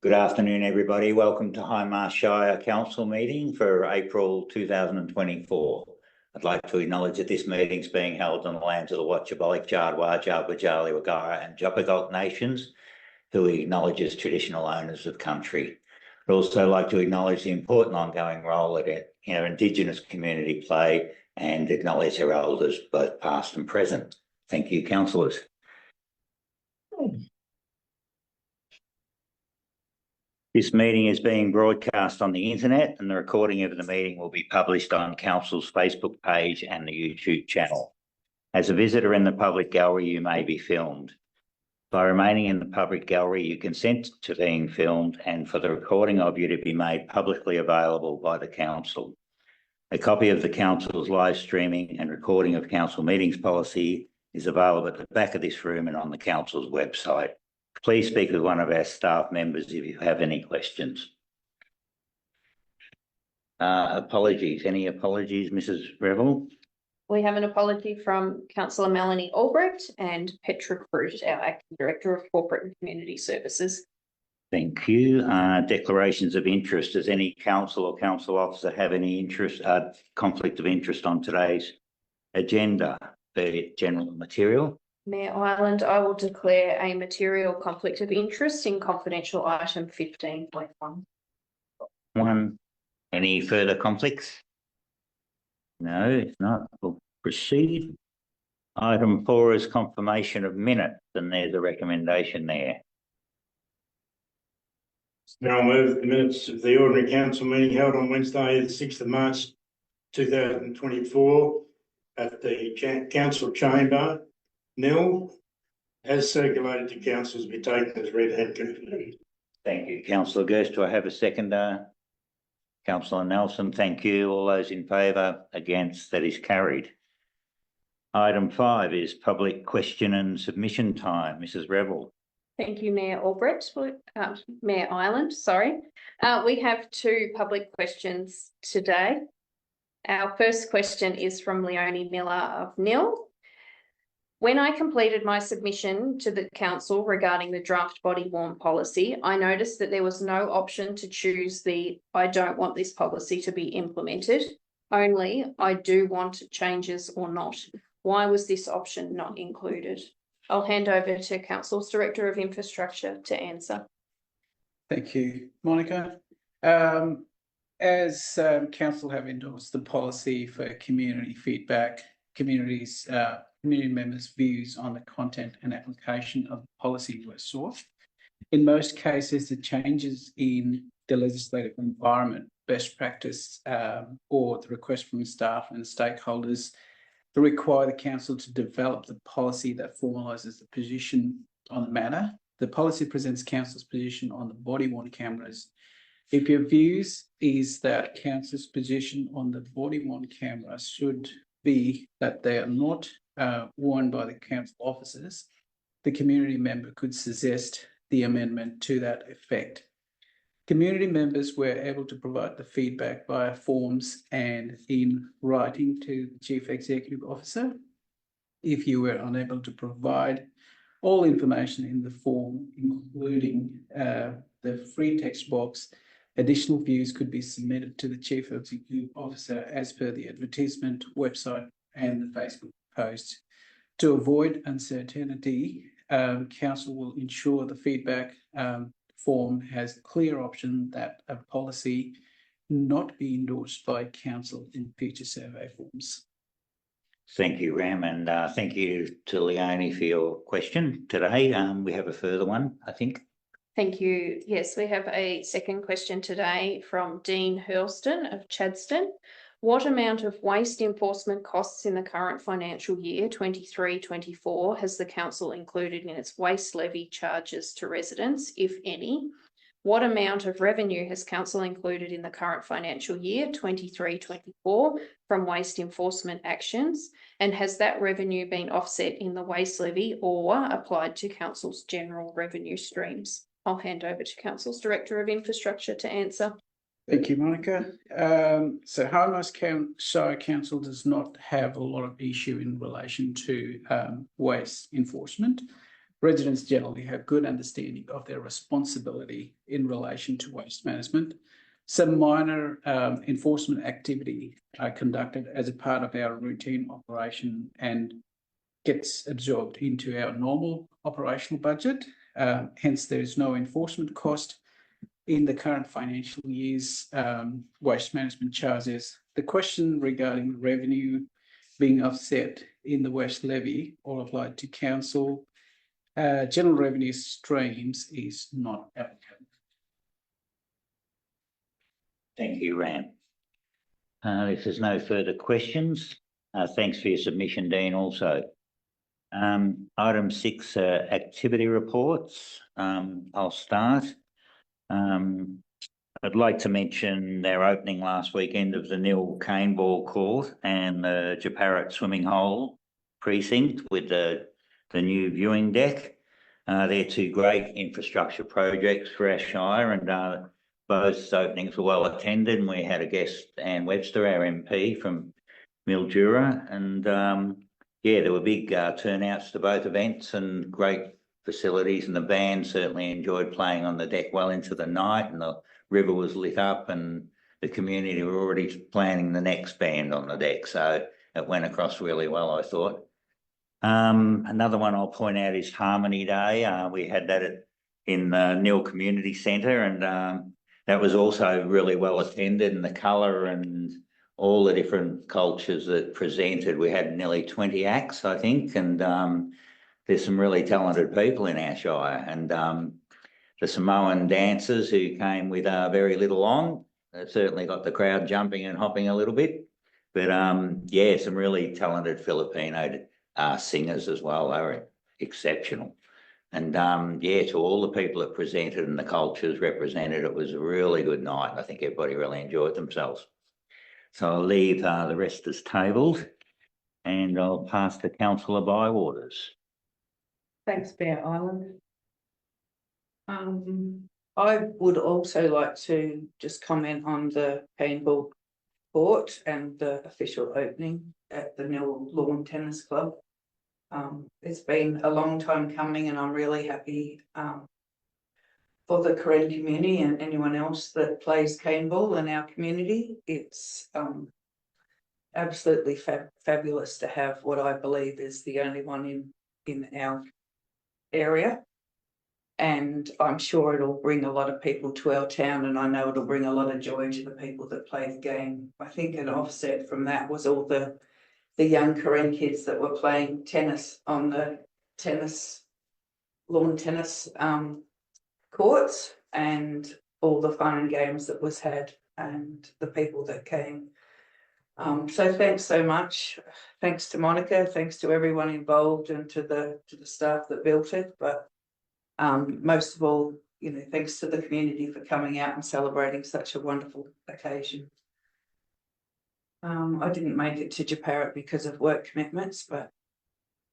Good afternoon, everybody. Welcome to Hindmarsh Shire Council meeting for April 2024. I'd like to acknowledge that this meeting is being held on the lands of the Watchabolik, Jardwa, Jabwajali, Wagara and Jopagok nations, who we acknowledge as traditional owners of country. I'd also like to acknowledge the important ongoing role that our Indigenous community play and acknowledge our elders, both past and present. Thank you, councillors. This meeting is being broadcast on the internet, and the recording of the meeting will be published on Council's Facebook page and the YouTube channel. As a visitor in the public gallery, you may be filmed. By remaining in the public gallery, you consent to being filmed and for the recording of you to be made publicly available by the Council. A copy of the Council's live streaming and recording of Council meetings policy is available at the back of this room and on the Council's website. Please speak with one of our staff members if you have any questions. Apologies. Any apologies, Mrs. Revel? We have an apology from Councillor Melanie Albrecht and Petra Cruz, our Acting Director of Corporate and Community Services. Thank you. Declarations of interest. Does any council or council officer have any interest, conflict of interest on today's agenda, be it general material? Mayor Ireland, I will declare a material conflict of interest in confidential item 15.1. Any further conflicts? No, if not, we'll proceed. Item 4 is confirmation of minutes, and there's a recommendation there. Now I move the minutes of the ordinary council meeting held on Wednesday, the 6th of March 2024 at the council chamber, nil, as circulated to councillors, be taken as read and confirmed. Thank you. Councillor Gerst, do I have a seconder? Councillor Nelson, thank you. All those in favour? Against? That is carried. Item 5 is public question and submission time. Mrs. Revel. Thank you, Mayor Albrecht. Mayor Ireland, sorry. We have 2 public questions today. Our first question is from Leonie Miller of NIL. When I completed my submission to the council regarding the draft body worn policy, I noticed that there was no option to choose the I don't want this policy to be implemented, only I do want changes or not. Why was this option not included? I'll hand over to Council's Director of Infrastructure to answer. Thank you, Monica. As Council have endorsed the policy for community feedback, community members' views on the content and application of the policy were sought. In most cases, the changes in the legislative environment, best practice, or the request from staff and stakeholders to require the council to develop the policy that formalises the position on the matter. The policy presents council's position on the body-worn cameras. If your views is that council's position on the body-worn cameras should be that they are not worn by the council officers, the community member could suggest the amendment to that effect. Community members were able to provide the feedback via forms and in writing to the Chief Executive Officer. If you were unable to provide all information in the form, including the free text box, additional views could be submitted to the Chief Executive Officer as per the advertisement, website and the Facebook post. To avoid uncertainty, Council will ensure the feedback form has clear option that a policy not be endorsed by Council in future survey forms. Thank you, Ram, and thank you to Leonie for your question today. We have a further one, I think. Thank you. Yes, we have a second question today from Dean Hurlston of Chadstone. What amount of waste enforcement costs in the current financial year 23-24 has the council included in its waste levy charges to residents, if any? What amount of revenue has council included in the current financial year 23-24 from waste enforcement actions? And has that revenue been offset in the waste levy or applied to council's general revenue streams? I'll hand over to Council's Director of Infrastructure to answer. Thank you, Monica. So Hindmarsh Shire Council does not have a lot of issue in relation to waste enforcement. residents generally have good understanding of their responsibility in relation to waste management. Some minor enforcement activity are conducted as a part of our routine operation and gets absorbed into our normal operational budget. Hence, there is no enforcement cost in the current financial year's waste management charges. The question regarding revenue being offset in the waste levy or applied to council general revenue streams is not applicable. Thank you, Ram. If there's no further questions, thanks for your submission, Dean, also. Item 6, activity reports. I'll start. I'd like to mention their opening last weekend of the Nil Cane Ball Court and the Japarrat Swimming Hole precinct with the new viewing deck. They're two great infrastructure projects for our Shire, and both openings were well attended. And we had a guest, Anne Webster, our MP from Mildura, and yeah, there were big turnouts to both events and great facilities, and the band certainly enjoyed playing on the deck well into the night, and the river was lit up and the community were already planning the next band on the deck. So it went across really well, I thought. Another one I'll point out is Harmony Day. We had that in the Nil Community Centre, and that was also really well attended, and the colour and all the different cultures that presented. We had nearly 20 acts, I think, and there's some really talented people in our Shire, and the Samoan dancers who came with very little on, certainly got the crowd jumping and hopping a little bit. But yeah, some really talented Filipino singers as well. They were exceptional. And yeah, to all the people that presented and the cultures represented, it was a really good night. I think everybody really enjoyed themselves. So I'll leave the rest as tabled, and I'll pass to Councillor Bywaters. Thanks, Bear Island. I would also like to just comment on the paintball court and the official opening at the Nil Lawn Tennis Club. It's been a long time coming, and I'm really happy for the Korean community and anyone else that plays cane ball in our community. It's absolutely fabulous to have what I believe is the only one in our area. And I'm sure it'll bring a lot of people to our town, and I know it'll bring a lot of joy to the people that play the game. I think an offset from that was all the young Korean kids that were playing tennis on the lawn tennis courts, and all the fun and games that was had, and the people that came. So thanks so much. Thanks to Monica, thanks to everyone involved, and to the staff that built it. But most of all, you know, thanks to the community for coming out and celebrating such a wonderful occasion. I didn't make it to Japarrat because of work commitments, but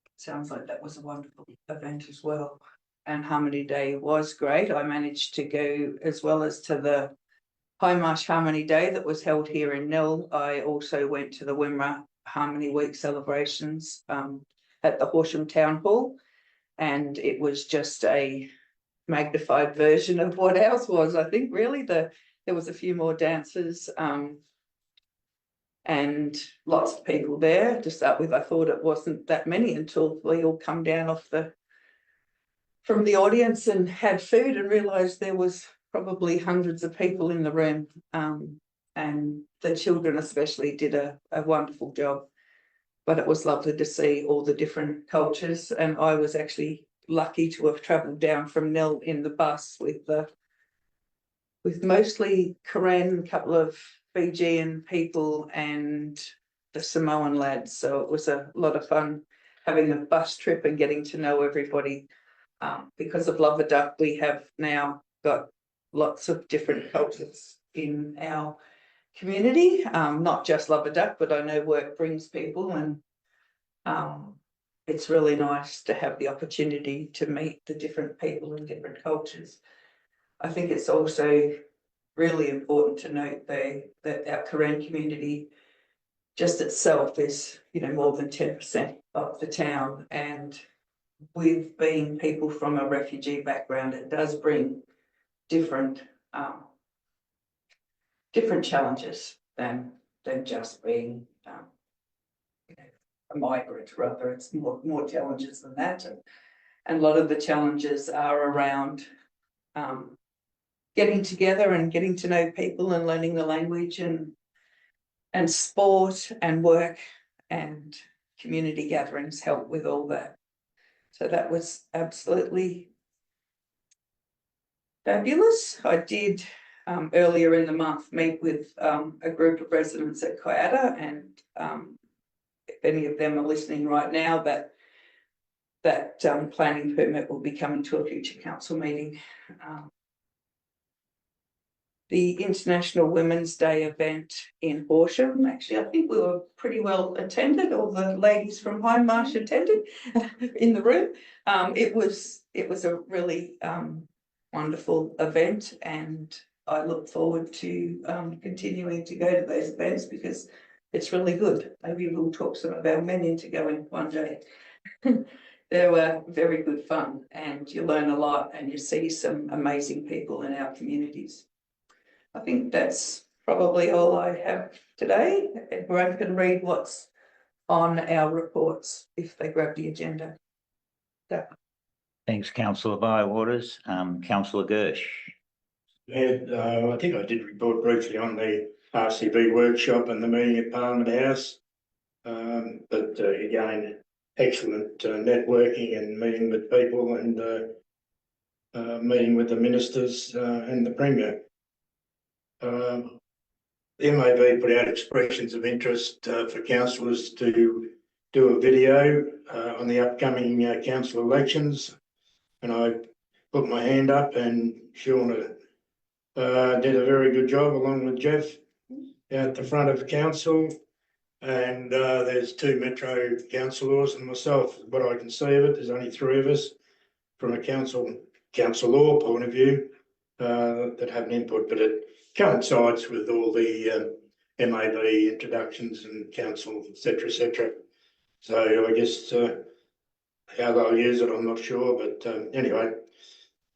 it sounds like that was a wonderful event as well. And Harmony Day was great. I managed to go, as well as to the Hindmarsh Harmony Day that was held here in Nil. I also went to the Wimmera Harmony Week celebrations at the Horsham Town Hall, and it was just a magnified version of what ours was. I think really there was a few more dancers and lots of people there to start with. I thought it wasn't that many until we all come down from the audience and had food, and realised there was probably hundreds of people in the room, and the children especially did a wonderful job. But it was lovely to see all the different cultures, and I was actually lucky to have travelled down from Nil in the bus with mostly Korean, a couple of Fijian people, and the Samoan lads. So it was a lot of fun having a bus trip and getting to know everybody. Because of Love a Duck, we have now got lots of different cultures in our community, not just Love a Duck, but I know work brings people, and it's really nice to have the opportunity to meet the different people and different cultures. I think it's also really important to note that our Korean community just itself is, you know, more than 10% of the town, and with being people from a refugee background, it does bring different different challenges than just being you know, a migrant. Rather, it's more challenges than that, and a lot of the challenges are around getting together and getting to know people and learning the language and sport and work and community gatherings help with all that. So that was absolutely fabulous. I did earlier in the month meet with a group of residents at Kayada, and if any of them are listening right now, that planning permit will be coming to a future council meeting. The International Women's Day event in Horsham, actually, I think we were pretty well attended. All the ladies from Hindmarsh attended in the room. It was a really wonderful event, and I look forward to continuing to go to those events because it's really good. Maybe we'll talk some of our men into going one day. They were very good fun, and you learn a lot and you see some amazing people in our communities. I think that's probably all I have today. Everyone can read what's on our reports if they grab the agenda. So. Thanks, councillor Byewaters. Councillor Gersh. I think I did report briefly on the RCB workshop and the meeting at Parliament House. But again, excellent networking and meeting with people and meeting with the ministers and the Premier. The MAB put out expressions of interest for councillors to do a video on the upcoming council elections, and I put my hand up, and Shauna did a very good job along with Jeff at the front of council, and there's 2 Metro councillors and myself. What I can see of it, there's only 3 of us from a council law point of view that have an input, but it coincides with all the MAB introductions and council, etc., etc. So I guess how they'll use it, I'm not sure, but anyway,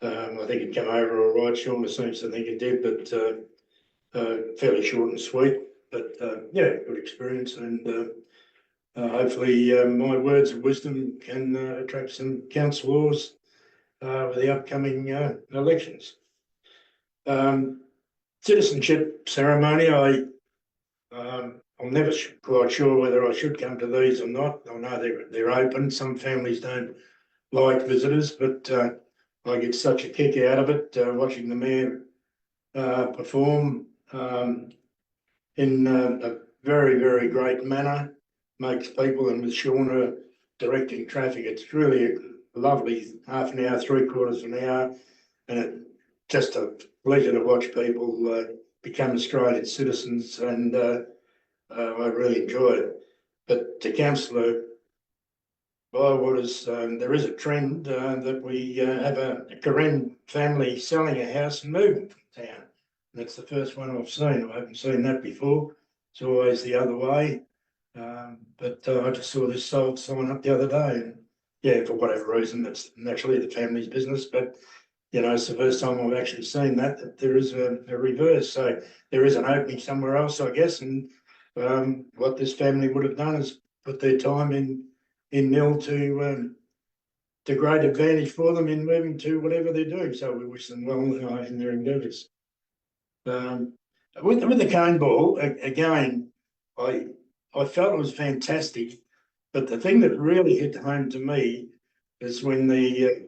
I think it came over all right. Shauna seems to think it did, but fairly short and sweet. But yeah, good experience, and hopefully my words of wisdom can attract some councillors with the upcoming elections. Citizenship ceremony, I'm never quite sure whether I should come to these or not. I know they're open. Some families don't like visitors, but I get such a kick out of it watching the Mayor perform in a very, very great manner, makes people, and with Shauna directing traffic, it's really a lovely half an hour, 3/4 of an hour, and it's just a pleasure to watch people become Australian citizens, and I really enjoy it. But to Councillor Byewaters, there is a trend that we have a Karen family selling a house and moving from town. That's the first one I've seen. I haven't seen that before. It's always the other way. But I just saw this sold sign up the other day, and yeah, for whatever reason, that's naturally the family's business. But you know, it's the first time I've actually seen that there is a reverse. So there is an opening somewhere else, I guess. And what this family would have done is put their time in nil to great advantage for them in moving to whatever they're doing. So we wish them well in their endeavours. With the cane ball, again, I felt it was fantastic, but the thing that really hit home to me is when the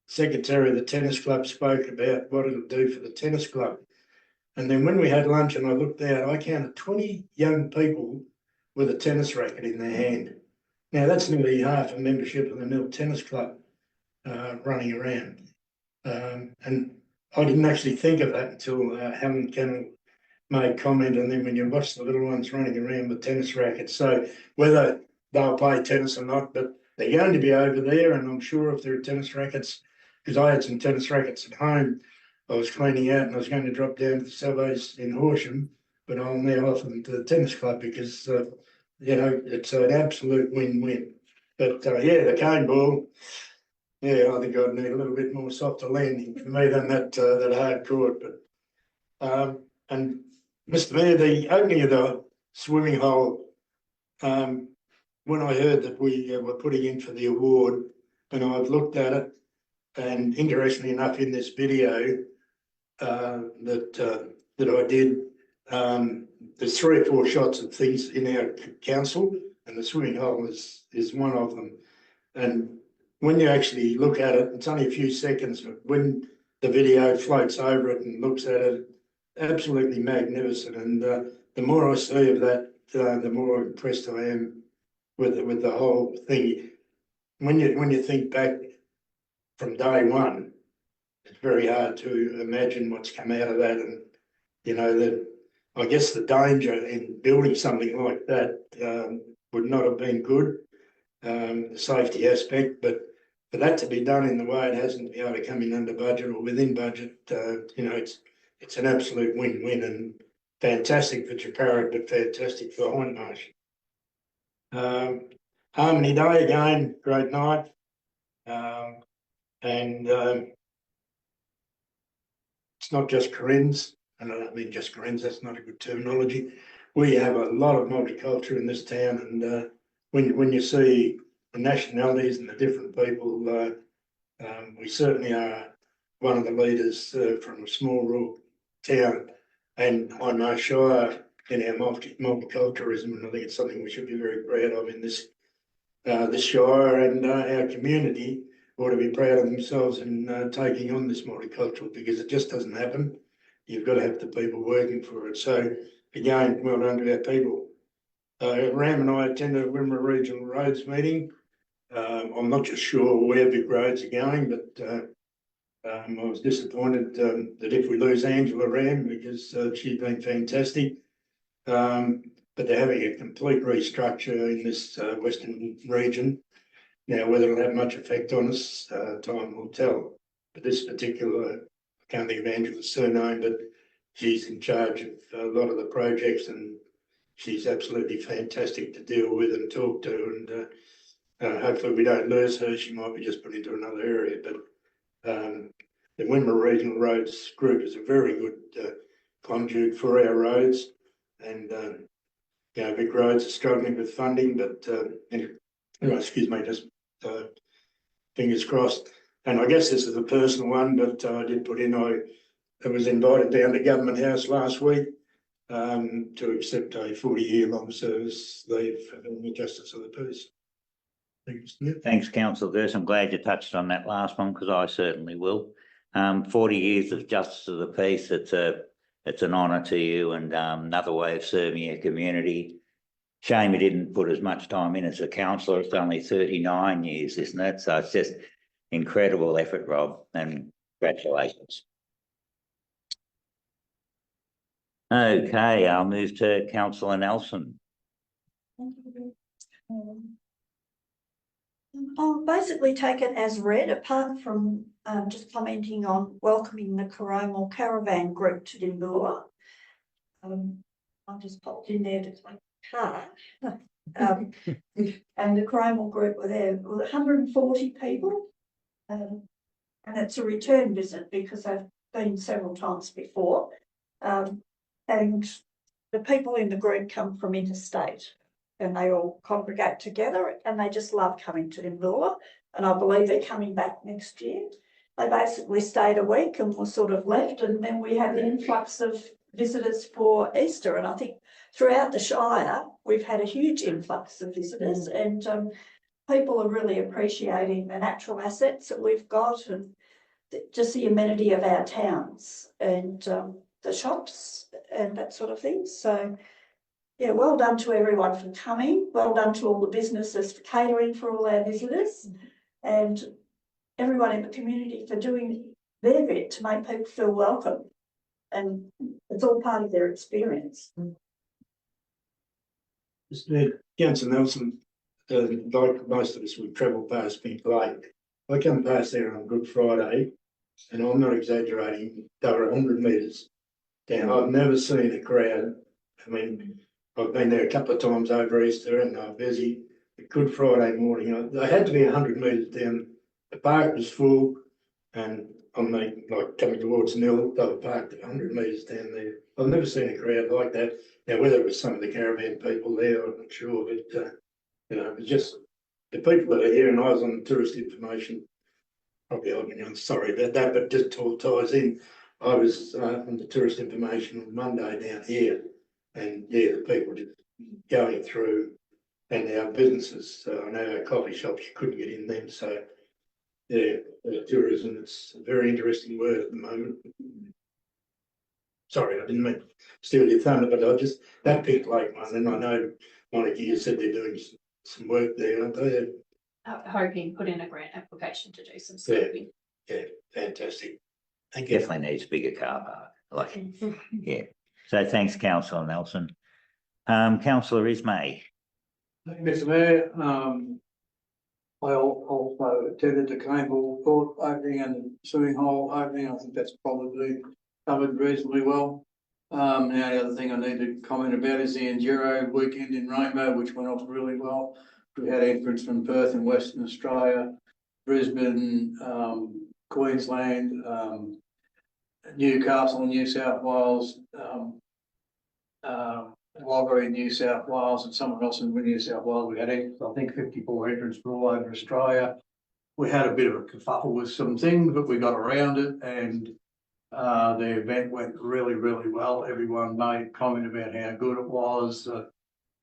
secretary of the tennis club spoke about what it'll do for the tennis club. And then when we had lunch and I looked out, I counted 20 young people with a tennis racket in their hand. Now that's nearly half a membership of the Mill Tennis Club running around. And I didn't actually think of that until Helen Kennel made comment, and then when you watch the little ones running around with tennis rackets. So whether they'll play tennis or not, but they're going to be over there, and I'm sure if there are tennis rackets, because I had some tennis rackets at home, I was cleaning out and I was going to drop down to the Salvos in Horsham, but I'll now offer them to the tennis club because, you know, it's an absolute win-win. But yeah, the cane ball, Yeah, I think I'd need a little bit more softer landing for me than that hard court, but, and Mr. Mayor, the opening of the swimming hole, when I heard that we were putting in for the award, and I've looked at it, and interestingly enough, in this video that I did, there's 3 or 4 shots of things in our council, and the swimming hole is one of them. And when you actually look at it, it's only a few seconds, but when the video floats over it and looks at it, absolutely magnificent. And the more I see of that, the more impressed I am with the whole thing. When you think back from day one, it's very hard to imagine what's come out of that. And you know that I guess the danger in building something like that would not have been good, the safety aspect, but for that to be done in the way it hasn't, to be able to come in under budget or within budget, you know, it's an absolute win-win, and fantastic for Jakarta, but fantastic for Hindmarsh. Harmony Day again, great night, and it's not just Koreans, and I don't mean just Koreans, that's not a good terminology. We have a lot of multicultural in this town, and when you see the nationalities and the different people, we certainly are one of the leaders from a small rural town, and Hindmarsh Shire in our multiculturalism, and I think it's something we should be very proud of in this shire, and our community ought to be proud of themselves in taking on this multicultural, because it just doesn't happen. You've got to have the people working for it. So again, well done to our people. Ram and I attended a Wimmera Regional Roads meeting. I'm not just sure where big roads are going, but I was disappointed that if we lose Angela Ram, because she's been fantastic. But they're having a complete restructure in this western region. Now, whether it'll have much effect on us, time will tell. But this particular, I can't think of Angela's surname, but she's in charge of a lot of the projects, and she's absolutely fantastic to deal with and talk to. And hopefully we don't lose her. She might be just put into another area. But the Wimmera Regional Roads Group is a very good conduit for our roads. And you know, big roads are struggling with funding, but anyway, excuse me, just fingers crossed. And I guess this is a personal one, but I did put in, I was invited down to Government House last week to accept a 40-year long service leave for the Justice of the Peace. Thanks, Councillor Gerst. I'm glad you touched on that last one, because I certainly will. 40 years of Justice of the Peace, it's an honour to you, and another way of serving your community. Shame you didn't put as much time in as a councillor. It's only 39 years, isn't it? So it's just incredible effort, Rob, and congratulations. Okay, I'll move to Councillor Nelson. Thank you. I'll basically take it as read, apart from just commenting on welcoming the Coromal Caravan Group to Hindmarsh. I just popped in there to take a car. And the Coromal Group were there with 140 people. And it's a return visit because I've been several times before. And the people in the group come from interstate, and they all congregate together, and they just love coming to Hindmarsh, and I believe they're coming back next year. They basically stayed a week and were sort of left, and then we had an influx of visitors for Easter, and I think throughout the Shire we've had a huge influx of visitors, and people are really appreciating the natural assets that we've got, and just the amenity of our towns, and the shops and that sort of thing. So yeah, well done to everyone for coming. Well done to all the businesses for catering for all our visitors, and everyone in the community for doing their bit to make people feel welcome. And it's all part of their experience. Councillor Nelson, like most of us, we travel past Pink Lake. I come past there on Good Friday, and I'm not exaggerating, they were 100 metres down. I've never seen a crowd. I mean, I've been there a couple of times over Easter, and they were busy. But Good Friday morning, they had to be 100 metres down the park was full, and on the, like, coming towards Nil, they were parked 100 metres down there. I've never seen a crowd like that. Now, whether it was some of the caravan people there, I'm not sure, but, you know, it was just the people that are here, and I was on the tourist information. Probably I'm sorry about that, but just all ties in. I was on the tourist information on Monday down here, and yeah, the people just going through, and our businesses, I know our coffee shops, you couldn't get in them, so yeah, tourism, it's a very interesting word at the moment. Sorry, I didn't mean to steal your thunder, but I just, that Pink Lake one, and I know Monica, you said they're doing some work there, aren't they? Hoping put in a grant application to do some scoping. Yeah, fantastic. Thank you. Definitely needs a bigger car park, like, yeah. So thanks, councillor Nelson. Councillor Ismay. Thank you, Mr. Mayor. I also attended the Canberra Court opening and swimming hole opening. I think that's probably covered reasonably well. Now the other thing I need to comment about is the Enduro weekend in Rainbow, which went off really well. We had entrants from Perth and Western Australia, Brisbane, Queensland, Newcastle, New South Wales, Wagga in New South Wales, and somewhere else in New South Wales. We had, I think, 54 entrants from all over Australia. We had a bit of a kerfuffle with some things, but we got around it, and the event went really, really well. Everyone made a comment about how good it was.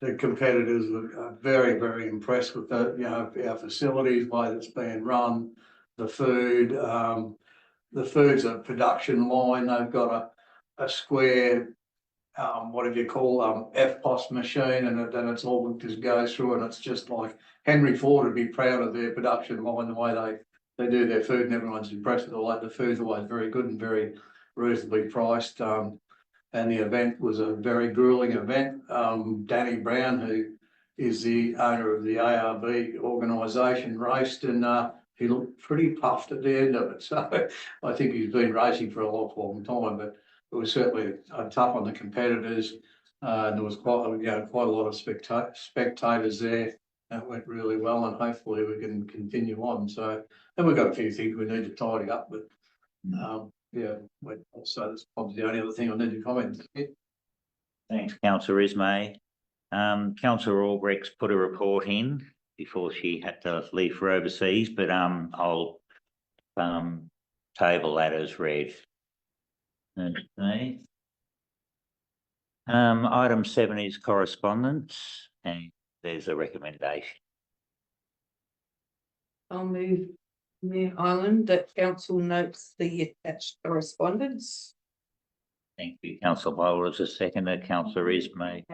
The competitors were very, very impressed with the, you know, our facilities, the way that's being run, the food. The food's a production line. They've got a square, whatever you call, FPOS machine, and then it's all just goes through, and it's just like Henry Ford would be proud of their production line, the way they do their food, and everyone's impressed with the way the food's always very good and very reasonably priced. And the event was a very grueling event. Danny Brown, who is the owner of the ARB organisation, raced, and he looked pretty puffed at the end of it. So I think he's been racing for a long time, but it was certainly tough on the competitors. And there was quite a lot of spectators there. That went really well, and hopefully we can continue on. So, and we've got a few things we need to tidy up, but yeah, so that's probably the only other thing I need to comment. Thanks, councillor Ismay. Councillor Albrecht's put a report in before she had to leave for overseas, but I'll table that as read. Okay. Item 7 is correspondence, and there's a recommendation. I'll move, Mayor Island, that council notes the attached correspondence. Thank you, councillor Bowler. As a seconder, councillor Ismay.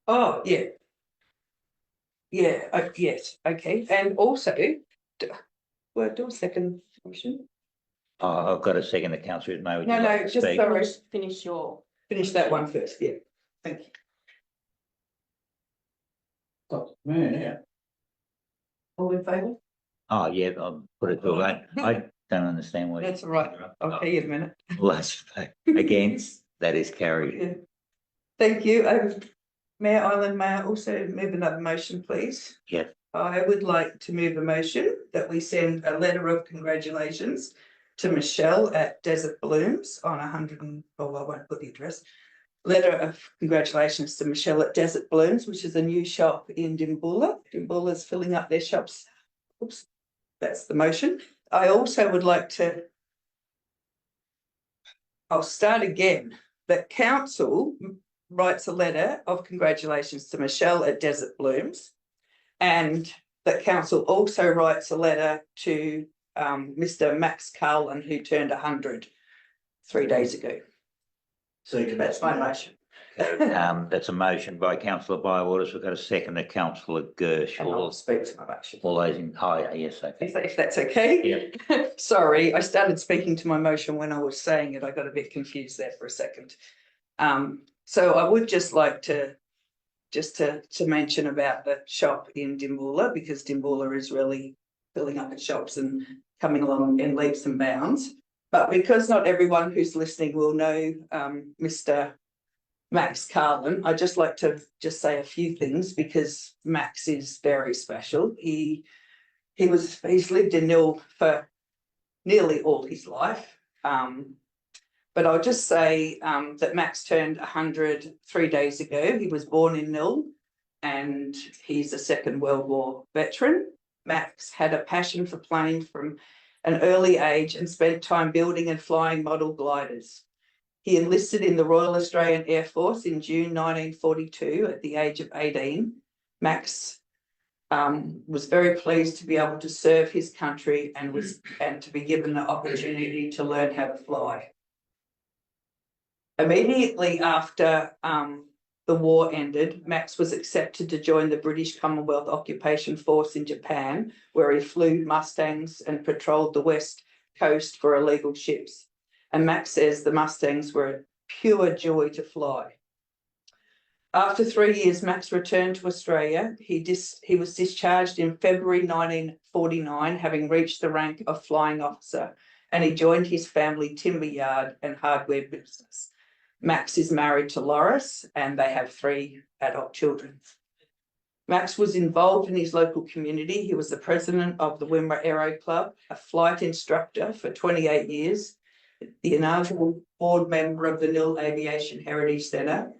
Oh, yeah. Yeah, yes, okay. And also, well, do a second motion. Oh, I've got a seconder, councillor Ismay. Would you No, like to just speak? sorry. Finish That one first, yeah. Thank you. Man, yeah. All in favour? Oh, yeah, I'll put it to a vote. I don't understand what. That's all right. I'll tell you in a minute. Last against, that is carried. Yeah. Thank you. Mayor Island, may I also move another motion, please? Yeah. I would like to move a motion that we send a letter of congratulations to Michelle at Desert Blooms on 100 and, oh, I won't put the address. Letter of congratulations to Michelle at Desert Blooms, which is a new shop in Dimboola. Dimboola's filling up their shops. Oops, that's the motion. I also would like to, I'll start again. The council writes a letter of congratulations to Michelle at Desert Blooms, and the council also writes a letter to Mr. Max Carlin, who turned 100 3 days ago. So That's my motion. That's a motion by councillor Bywaters. We've got a second to councillor Gersh. And I'll speak to my motion. All those in, oh, yes, okay. If that's okay. Yeah. Sorry, I started speaking to my motion when I was saying it. I got a bit confused there for a second. So I would just like to mention about the shop in Dimboola, because Dimboola is really filling up its shops and coming along in leaps and bounds. But because not everyone who's listening will know Mr. Max Carlin, I'd just like to just say a few things, because Max is very special. He He's lived in Nil for nearly all his life. But I'll just say that Max turned 100 3 days ago. He was born in Nil and he's a Second World War veteran. Max had a passion for planes from an early age and spent time building and flying model gliders. He enlisted in the Royal Australian Air Force in June 1942 at the age of 18. Max was very pleased to be able to serve his country and to be given the opportunity to learn how to fly. Immediately after the war ended, Max was accepted to join the British Commonwealth Occupation Force in Japan, where he flew Mustangs and patrolled the west coast for illegal ships. And Max says the Mustangs were a pure joy to fly. After 3 years, Max returned to Australia. He was discharged in February 1949, having reached the rank of flying officer, and he joined his family timber yard and hardware business. Max is married to Loris and they have 3 adult children. Max was involved in his local community. He was the president of the Wimmera Aero Club, a flight instructor for 28 years, the inaugural board member of the Nil Aviation Heritage Centre.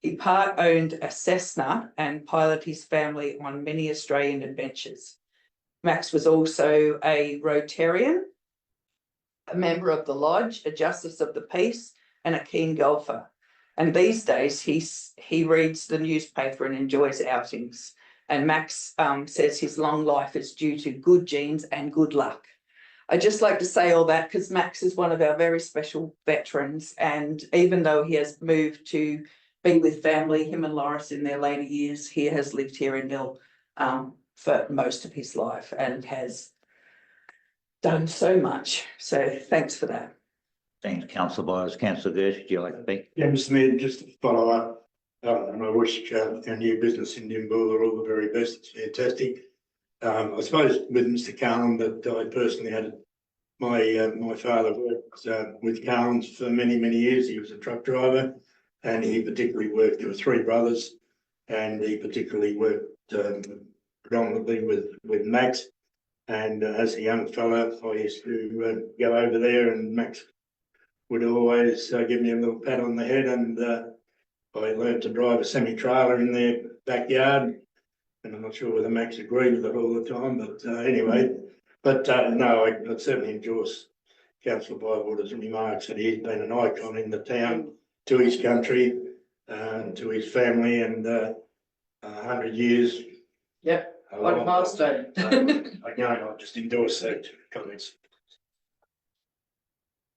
He part-owned a Cessna and piloted his family on many Australian adventures. Max was also a Rotarian, a member of the Lodge, a Justice of the Peace, and a keen golfer. And these days he reads the newspaper and enjoys outings. And Max says his long life is due to good genes and good luck. I just like to say all that because Max is one of our very special veterans. And even though he has moved to be with family, him and Loris in their later years, he has lived here in Nil for most of his life and has done so much. So thanks for that. Thanks, Councillor Byers. Councillor Gersh, would you like to speak? Yeah, Mr Mayor, just to follow up, and I wish our new business in Nimbula all the very best. It's fantastic. I suppose with Mr Carlin that I personally had my father worked with Carlins for many years. He was a truck driver, and he particularly worked. There were 3 brothers, and he particularly worked predominantly with Max. And as a young fella, I used to go over there, and Max would always give me a little pat on the head, and I learned to drive a semi-trailer in their backyard, and I'm not sure whether Max agreed with it all the time, but anyway. But no, I certainly endorse Councillor Bywater's remarks that he's been an icon in the town to his country, to his family, and 100 years. Yep, what a milestone. Again, I just endorse that comments.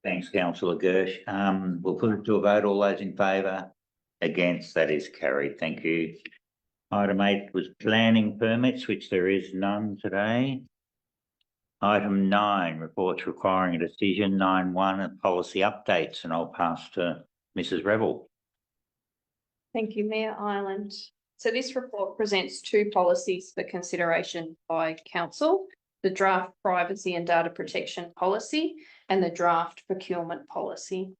Thanks, Councillor Gersh. We'll put it to a vote. All those in favour? Against? That is carried. Thank you. Item 8 was planning permits, which there is none today. Item 9, reports requiring a decision. 9.1, policy updates, and I'll pass to Mrs Revel. Thank you, Mayor Ireland. So this report presents 2 policies for consideration by Council: the draft privacy and data protection policy and the draft procurement policy.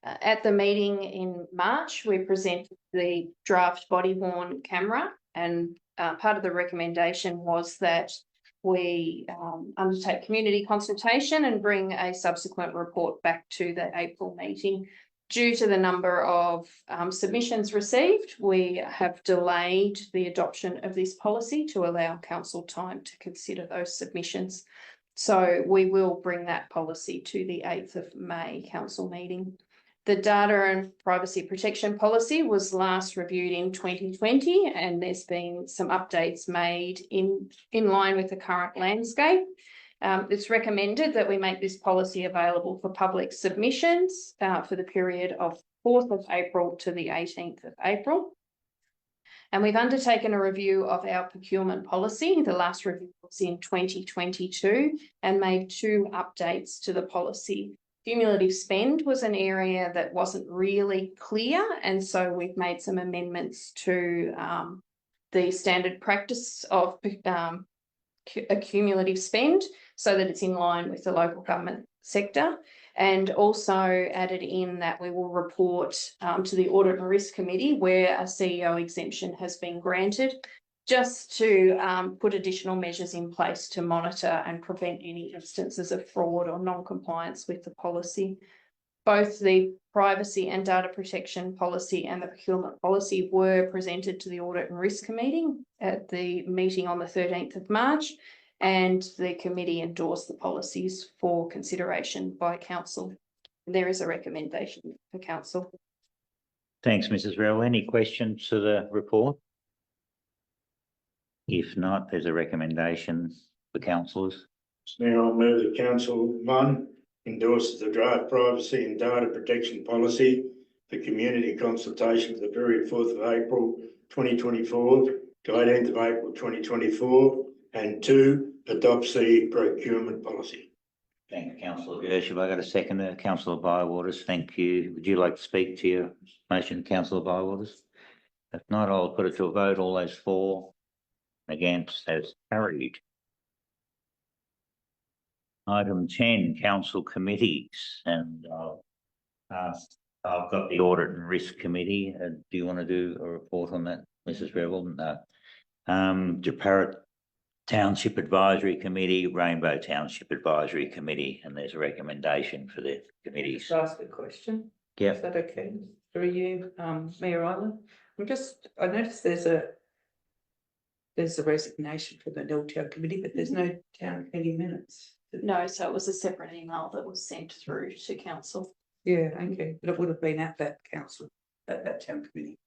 At the meeting in March, we presented the draft body-worn camera, and part of the recommendation was that we undertake community consultation and bring a subsequent report back to the April meeting. Due to the number of submissions received, we have delayed the adoption of this policy to allow Council time to consider those submissions. So we will bring that policy to the 8th of May Council meeting. The data and privacy protection policy was last reviewed in 2020, and there's been some updates made in line with the current landscape. It's recommended that we make this policy available for public submissions for the period of 4th of April to the 18th of April. And we've undertaken a review of our procurement policy. The last review was in 2022 and made 2 updates to the policy. Cumulative spend was an area that wasn't really clear, and so we've made some amendments to the standard practice of a cumulative spend so that it's in line with the local government sector, and also added in that we will report to the Audit and Risk Committee where a CEO exemption has been granted just to put additional measures in place to monitor and prevent any instances of fraud or non-compliance with the policy. Both the privacy and data protection policy and the procurement policy were presented to the Audit and Risk Committee at the meeting on the 13th of March, and the committee endorsed the policies for consideration by council. There is a recommendation for council. Thanks, Mrs. Rowell. Any questions to the report? If not, there's a recommendation for councillors. Now I move that Council 1 endorses the draft privacy and data protection policy for community consultation for the period 4th of April 2024 to 18th of April 2024, and 2, adopts the procurement policy. Thank you, councillor Gersh. Have I got a second there? Councillor Bywaters, thank you. Would you like to speak to your motion, councillor Bywaters? If not, I'll put it to a vote. All those for, against, as carried. Item 10, council committees, and I've got the Audit and Risk Committee. Do you want to do a report on that, Mrs. Revell? No. Jeparit Township Advisory Committee, Rainbow Township Advisory Committee, and there's a recommendation for the committees. Just ask a question. Yeah. Is that okay? Through you, Mayor Island? I noticed there's a resignation for the Nil Town Committee, but there's no town committee minutes. No, so it was a separate email that was sent through to council. Yeah, okay, but it would have been at that council, at that town committee.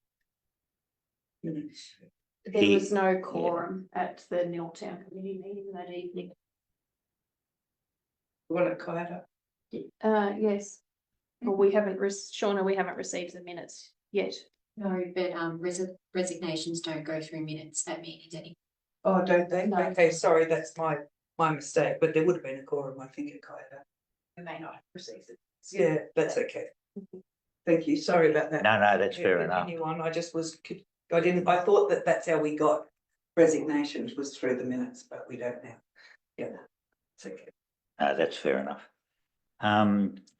Minutes. There was no quorum at the Nil Town Committee meeting that evening. Well, at Kayada. Yes. Well, we haven't, Shauna, we haven't received the minutes yet. No, but resignations don't go through minutes at meetings anymore. Oh, don't they? No. Okay, sorry, that's my mistake, but there would have been a quorum, I think, at Kayada. We may not have received it. Yeah, that's okay. Thank you, sorry about that. No, that's fair enough. Anyone, I thought that's how we got resignations, was through the minutes, but we don't now. Yeah, it's okay. No, that's fair enough.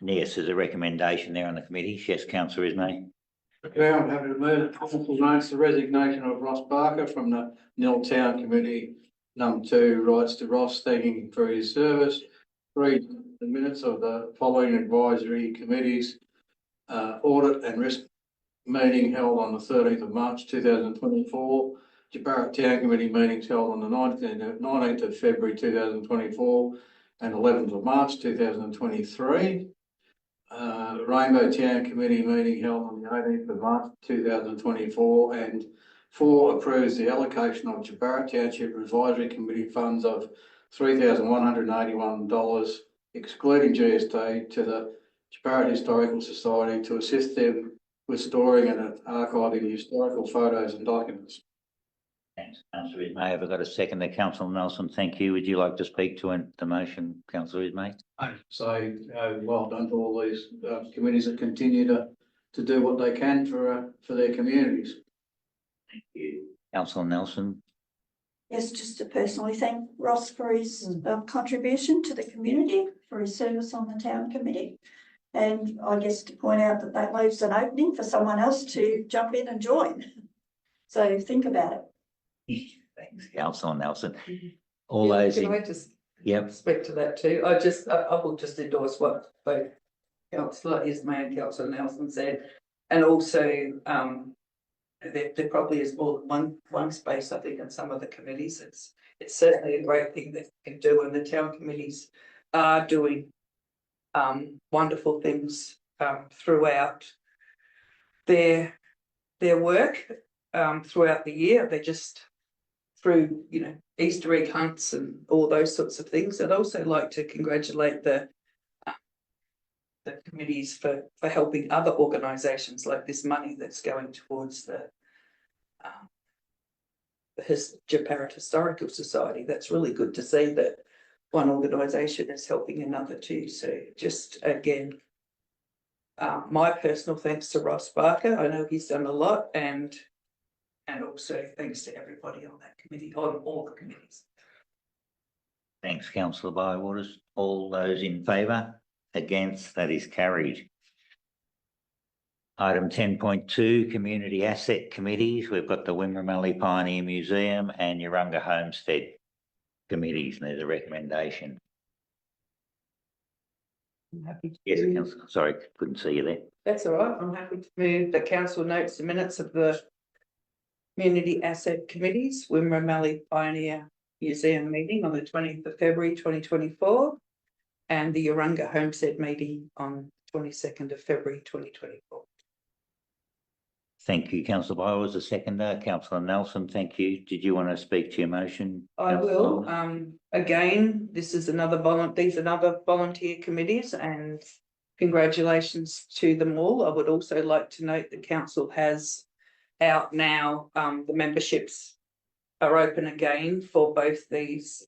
Yes, there's a recommendation there on the committee. Yes, councillor Ismay. Okay, I'm happy to move that council notes the resignation of Ross Barker from the Nil Town Committee. Number 2, writes to Ross thanking him for his service. 3, the minutes of the following advisory committees. Audit and Risk meeting held on the 13th of March 2024. Jeparit Town Committee meetings held on the 19th of February 2024 and 11th of March 2023. Rainbow Town Committee meeting held on the 18th of March 2024, and 4, approves the allocation of Jeparit Township Advisory Committee funds of $3,181, excluding GST, to the Jeparit Historical Society to assist them with storing and archiving historical photos and documents. Thanks, councillor Ismay. Have I got a second there, councillor Nelson? Thank you. Would you like to speak to the motion, councillor Ismay? I'd say well done to all these committees that continue to do what they can for their communities. Thank you. Councillor Nelson. Yes, just to personally thank Ross for his contribution to the community, for his service on the town committee. And I guess to point out that leaves an opening for someone else to jump in and join. So think about it. Thanks, councillor Nelson. Mhm. All Yeah, those can in, I just yep, speak to that too? I will just endorse what both councillor Ismay and councillor Nelson said, and also there probably is more than one space, I think, in some of the committees. It's certainly a great thing that we can do, and the town committees are doing wonderful things throughout their work throughout the year. They're just through, Easter egg hunts and all those sorts of things. I'd also like to congratulate the committees for helping other organisations, like this money that's going towards the Jeparit Historical Society. That's really good to see that one organisation is helping another too. So just again, my personal thanks to Ross Barker. I know he's done a lot, and also thanks to everybody on that committee, on all the committees. thanks, councillor Bywaters. All those in favour? Against? That is carried. Item 10.2, community asset committees. We've got the Wimmera Pioneer Museum and Urunga Homestead committees, and there's a recommendation. I'm happy to Yes, move- councillor, sorry, couldn't see you there. That's all right. I'm happy to move the council notes the minutes of the community asset committees, Wimmera Pioneer Museum meeting on the 20th of February 2024 and the Urunga Homestead meeting on 22nd of February 2024. Thank you, councillor Byers, a seconder. Councillor Nelson, thank you. Did you want to speak to your motion? I will. Councillor? Again, this is these are another volunteer committees and congratulations to them all. I would also like to note the council has out now, the memberships are open again for both these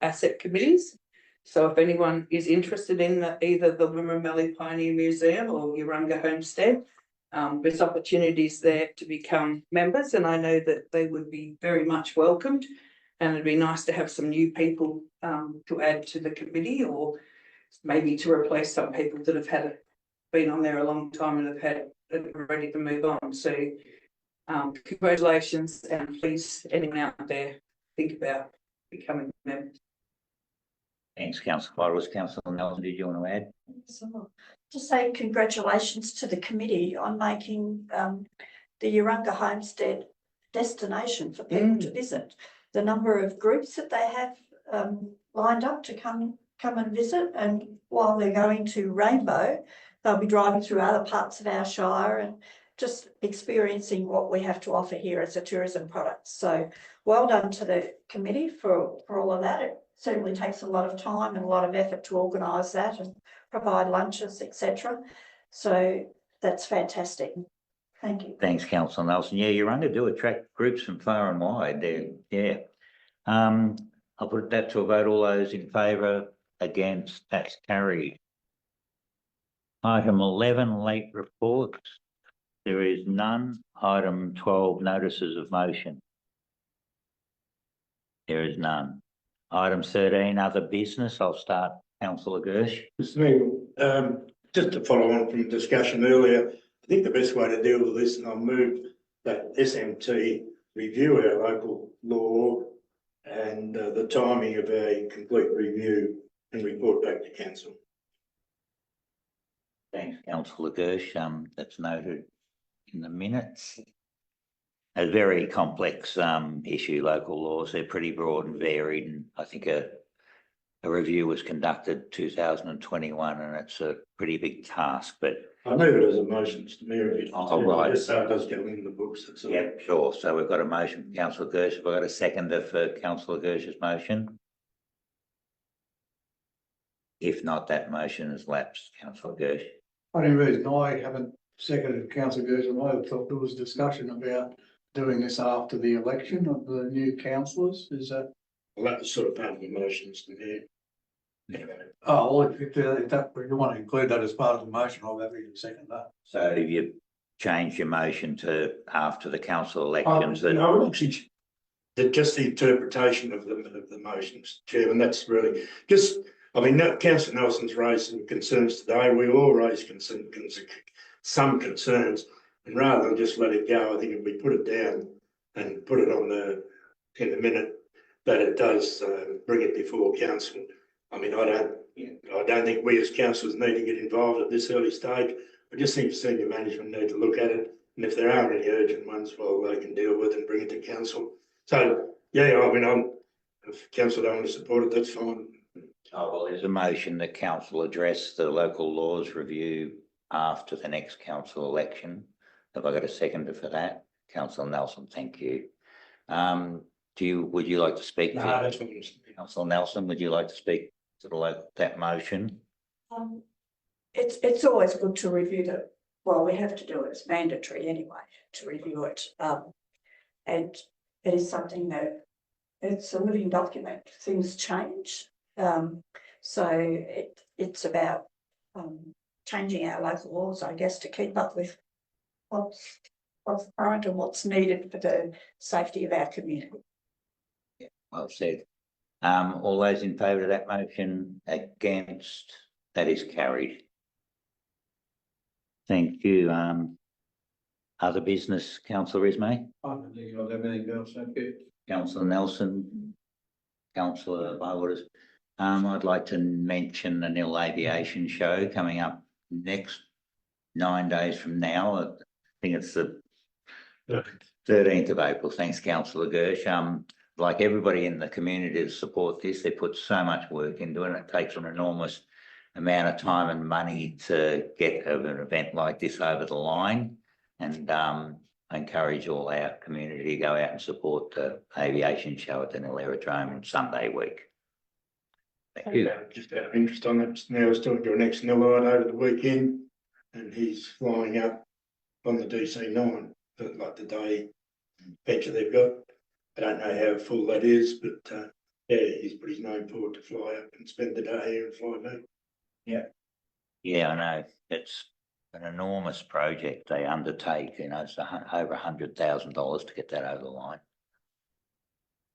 asset committees. So if anyone is interested in either the Wimmera Pioneer Museum or Urunga Homestead, there's opportunities there to become members, and I know that they would be very much welcomed. And it'd be nice to have some new people to add to the committee, or maybe to replace some people that have been on there a long time and are ready to move on. So congratulations, and please, anyone out there, think about becoming a member. Thanks, councillor Byers. Councillor Nelson, did you want to add? So, to say congratulations to the committee on making the Urunga Homestead destination for people to visit. The number of groups that they have lined up to come and visit, and while they're going to Rainbow, they'll be driving through other parts of our shire and just experiencing what we have to offer here as a tourism product. So well done to the committee for all of that. It certainly takes a lot of time and a lot of effort to organise that and provide lunches, etc. So that's fantastic. Thank you. Thanks, councillor Nelson. Yeah, Urunga do attract groups from far and wide there. Yeah. I'll put that to a vote. All those in favour, against, that's carried. Item 11, late reports. There is none. Item 12, notices of motion. There is none. Item 13, other business. I'll start, councillor Gersh. Mr. Mayor, just to follow on from the discussion earlier, I think the best way to deal with this, and I'll move that SMT review our local law and the timing of a complete review and report back to council. Thanks, councillor Gersh. That's noted in the minutes. A very complex issue, local laws. They're pretty broad and varied, and I think a review was conducted 2021, and it's a pretty big task. But I move it as a motion, Mr. Mayor. Oh, right. Just so it does go in the books. That's all. yeah, sure. So we've got a motion from councillor Gersh. Have I got a seconder for councillor Gersh's motion? If not, that motion has lapsed. Councillor Gersh. Only reason I haven't seconded councillor Gershon, I thought there was discussion about doing this after the election of the new councillors. Is that? Well, that was sort of part of the motion, Mr. Mayor. Oh, well, if you want to include that as part of the motion, I'll have you second that. So you changed your motion to after the council elections. No, actually, just the interpretation of the motions, Chairman. That's really just. I mean, councillor Nelson's raised some concerns today. We all raised some concerns, and rather than just let it go, I think if we put it down and put it on in the minute, that it does bring it before council. I mean, I don't think we as councillors need to get involved at this early stage. I just think senior management need to look at it, and if there are any urgent ones, well, they can deal with and bring it to council. So, yeah, I mean, if council don't want to support it, that's fine. Oh, well, there's a motion that council address the local laws review after the next council election. Have I got a seconder for that? Councillor Nelson, thank you. Would you like to speak? No, that's fine. Councillor Nelson, would you like to speak to that motion? It's always good to review well, we have to do it. It's mandatory anyway to review it. And it is something that it's a living document. Things change. So it's about changing our local laws, I guess, to keep up with what's current and what's needed for the safety of our community. Yeah, well said. All those in favour of that motion, against, that is carried. Thank you. Other business, councillor Ismay, I don't think I'll have anything else, thank you. councillor Nelson, councillor Bywaters. I'd like to mention the Nil Aviation Show coming up next 9 days from now. I think it's the 13th of April. Thanks, councillor Gersh. Like everybody in the community to support this, they put so much work into it. It takes an enormous amount of time and money to get an event like this over the line. And I encourage all our community to go out and support the aviation show at the Nil Aerodrome on Sunday week. Thank you. Just out of interest on that, now I was talking to an ex-Nillite over the weekend, and he's flying up on the DC-9 for like the day venture they've got. I don't know how full that is, but yeah, he's pretty known for it to fly up and spend the day here and fly back. Yeah, I know. It's an enormous project they undertake. You know, it's over $100,000 to get that over the line.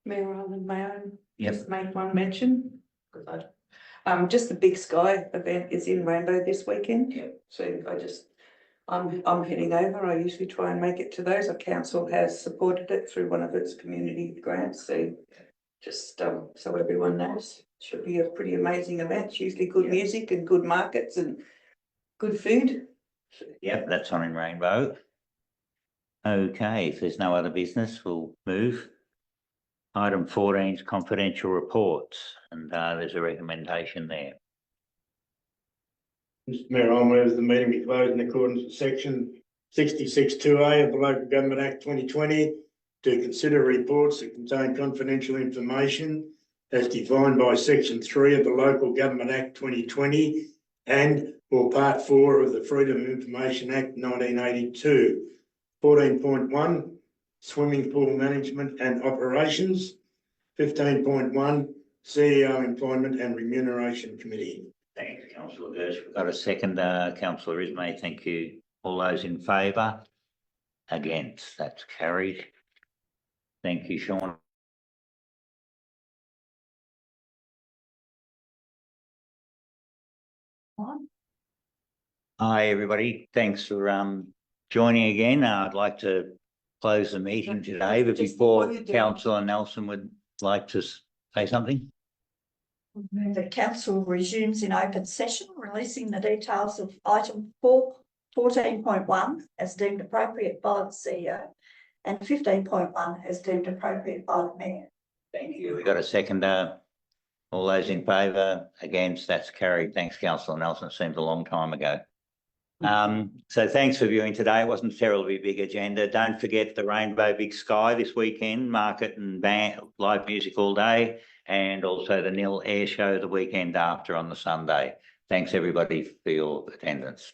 Mayor Island, may I Yep. just make one mention? Because just the Big Sky event is in Rainbow this weekend. Yep. So I'm heading over. I usually try and make it to those. Our council has supported it through one of its community grants. So just so everyone knows, should be a pretty amazing event. It's usually good music and good markets and good food. Yep, that's on in Rainbow. Okay, if there's no other business, we'll move. Item 14 is confidential reports, and there's a recommendation there. Mr Mayor, I move the meeting be closed in accordance with section 66(2)A of the Local Government Act 2020 to consider reports that contain confidential information as defined by section 3 of the Local Government Act 2020 and or part 4 of the Freedom of Information Act 1982. 14.1 Swimming pool management and operations. 15.1 CEO employment and remuneration committee. Thanks, councillor Gersh. We've got a second, councillor Ismay. Thank you. All those in favour? Against? That's carried. Thank you, Sean. Hi, everybody. Thanks for joining again. I'd like to close the meeting today, but Just before before you do- councillor Nelson would like to say something. The council resumes in open session, releasing the details of item 14.1 as deemed appropriate by the CEO and 15.1 as deemed appropriate by the mayor. Thank you. We got a second. All those in favour? Against? That's carried. Thanks, councillor Nelson. It seems a long time ago. So thanks for viewing today. It wasn't a terribly big agenda. Don't forget the Rainbow Big Sky this weekend, market and band, live music all day, and also the Nil Air Show the weekend after on the Sunday. Thanks everybody for your attendance.